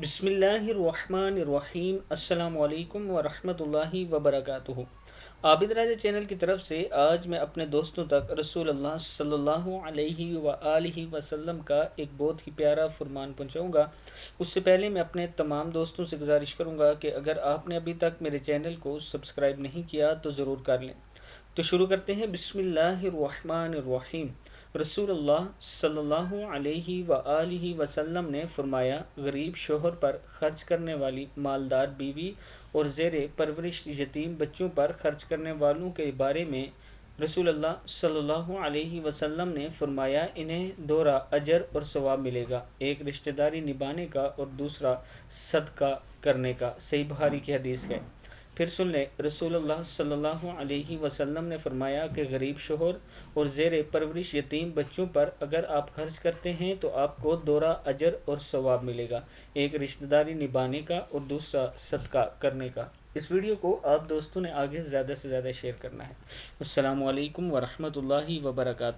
बिस्मिल्लाहिर्रहमानिर्रहीम। अस्सलाम वालेकुम वरहमतुल्लाहि वबरकातुहू। आबिद राजा चैनल की तरफ से आज मैं अपने दोस्तों तक रसूल अल्लाह सल्लल्लाहु अलैहि वआलिहि वसल्लम का एक बहुत ही प्यारा फरमान पहुंचाऊंगा। उससे पहले मैं अपने तमाम दोस्तों से गुजारिश करूंगा कि अगर आपने अभी तक मेरे चैनल को सब्सक्राइब नहीं किया तो ज़रूर कर लें। तो शुरू करते हैं। बिस्मिल्लाहिर्रहमानिर्रहीम। रसूलुल्लाह सल्लल्लाहु अलैहि वआलिहि वसल्लम ने फरमाया, गरीब शोहर पर खर्च करने वाली मालदार बीवी और ज़ेरे परवरिश यतीम बच्चों पर खर्च करने वालों के बारे में रसूलुल्लाह सल्लल्लाहु अलैहि वसल्लम ने फरमाया, इन्हें दोहरा अजर और सवाब मिलेगा, एक रिश्तेदारी निभाने का और दूसरा सदका करने का। सही बुखारी की हदीस है। फिर सुन ले, रसूलुल्लाह सल्लल्लाहु अलैहि वसल्लम ने फरमाया कि गरीब शोहर और ज़ेर परवरिश यतीम बच्चों पर अगर आप खर्च करते हैं तो आपको दोहरा अजर और सवाब मिलेगा, एक रिश्तेदारी निभाने का और दूसरा सदका करने का। इस वीडियो को आप दोस्तों ने आगे ज़्यादा से ज़्यादा शेयर करना है। अस्सलामु अलैकुम वरहमतुल्लाहि वबरकातुहू।